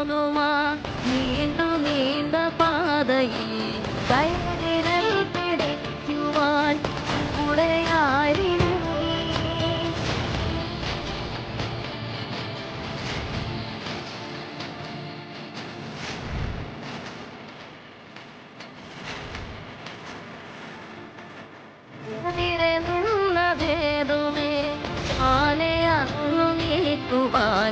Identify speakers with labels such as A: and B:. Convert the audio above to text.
A: തോന്നുവാൻ നീണ്ടു നീണ്ട പാതയിൽ കൈവിരൽ പിടിക്കുവാൻ കൂടെയായിരുന്നു നീ. എതിരെ നിന്നതേതുമേ ആനെ അങ്ങു നീക്കുവാൻ